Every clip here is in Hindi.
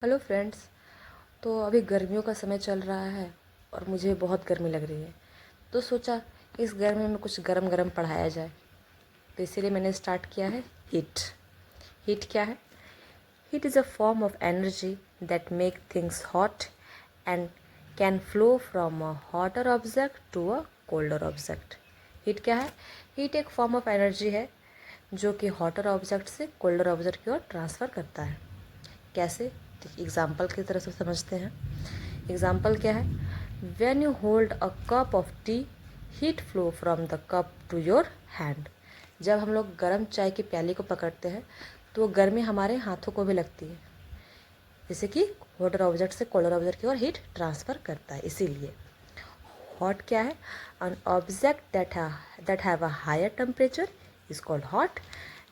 Hello friends. तो अभी गर्मियों का समय चल रहा है और मुझे बहुत गर्मी लग रही है, तो सोचा इस गर्मी में कुछ गरम गरम पढ़ाया जाए। तो इसीलिए मैंने स्टार्ट किया है हीट। हीट क्या है? Heat is a form of energy that make things hot and can flow from a hotter object to a colder object. Heat क्या है? हीट एक फॉर्म ऑफ एनर्जी है जो कि हॉटर ऑब्जेक्ट से कोल्डर ऑब्जेक्ट की ओर ट्रांसफ़र करता है। कैसे? एग्जाम्पल की तरह से समझते हैं। एग्जाम्पल क्या है? When you hold a cup of tea, heat flow from the cup to your hand. जब हम लोग गर्म चाय की प्याली को पकड़ते हैं तो वो गर्मी हमारे हाथों को भी लगती है, जैसे कि हॉटर ऑब्जेक्ट से कोल्डर ऑब्जेक्ट की ओर हीट ट्रांसफ़र करता है। इसीलिए हॉट क्या है? An object that have a higher temperature is called hot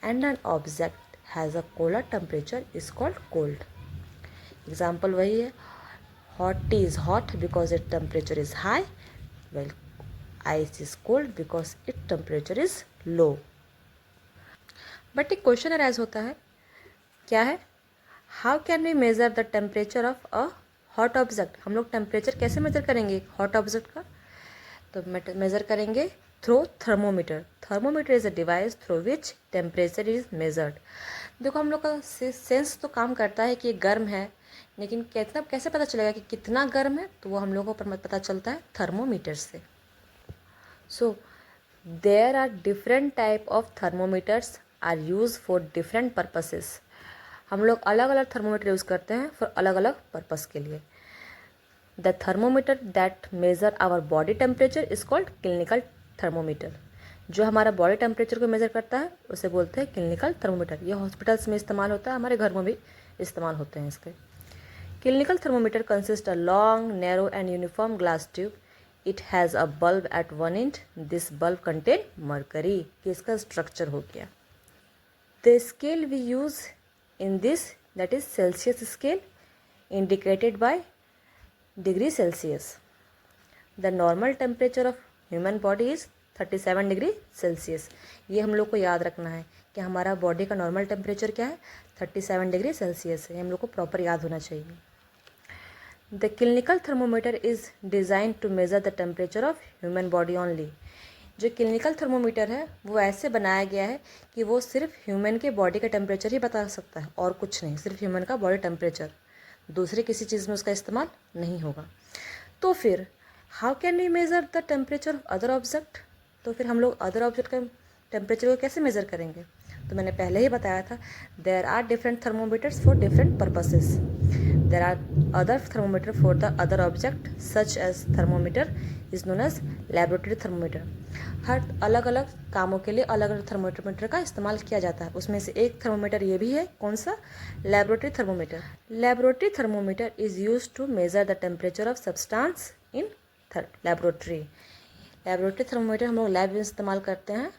and an object has a cooler temperature is called cold. Example वही है, hot tea is hot because its temperature is high, while ice is cold because its temperature is low. But एक क्वेश्चन अराइज होता है, क्या है? How can we measure the temperature of a hot object? हम लोग टेम्परेचर कैसे मेज़र करेंगे हॉट ऑब्जेक्ट का? तो मेज़र करेंगे through thermometer. Thermometer is a device through which temperature is measured. देखो, हम लोग का सेंस तो काम करता है कि ये गर्म है, लेकिन कितना कैसे पता चलेगा कि कितना गर्म है? तो वो हम लोगों को पता चलता है थर्मोमीटर से। So there are different type of thermometers are use for different purposes. हम लोग अलग अलग थर्मोमीटर यूज़ करते हैं फॉर अलग अलग पर्पस के लिए। The thermometer that measure our body temperature is called clinical thermometer. जो हमारा बॉडी टेम्परेचर को मेज़र करता है उसे बोलते हैं क्लिनिकल थर्मोमीटर। ये हॉस्पिटल्स में इस्तेमाल होता है, हमारे घर में भी इस्तेमाल होते हैं इसके। Clinical thermometer consist a long narrow and uniform glass tube. It has a bulb at one end. This bulb contain mercury. कि इसका स्ट्रक्चर हो गया। The scale we use in this, that is Celsius scale, indicated by degree Celsius. The normal temperature of human body is 37 degree Celsius. ये हम लोग को याद रखना है कि हमारा बॉडी का नॉर्मल टेम्परेचर क्या है, 37 डिग्री सेल्सियस है। हम लोग को प्रॉपर याद होना चाहिए। The clinical thermometer is design to measure the temperature of human body only. जो क्लिनिकल थर्मोमीटर है वो ऐसे बनाया गया है कि वो सिर्फ ह्यूमन के बॉडी का टेम्परेचर ही बता सकता है और कुछ नहीं, सिर्फ ह्यूमन का बॉडी टेम्परेचर, दूसरे किसी चीज़ में उसका इस्तेमाल नहीं होगा। तो फिर how can we measure the temperature of other object? तो फिर हम लोग अदर ऑब्जेक्ट का टेम्परेचर को कैसे मेज़र करेंगे? तो मैंने पहले ही बताया था, there are different thermometers for different purposes. There are other thermometer for the other object such as thermometer is known as laboratory thermometer. हर अलग अलग कामों के लिए अलग अलग थर्मोमीटर का इस्तेमाल किया जाता है। उसमें से एक थर्मोमीटर ये भी है, कौन सा? Laboratory thermometer. Laboratory thermometer is use to measure the temperature of substance in laboratory. Laboratory thermometer हम लोग लैब में इस्तेमाल करते हैं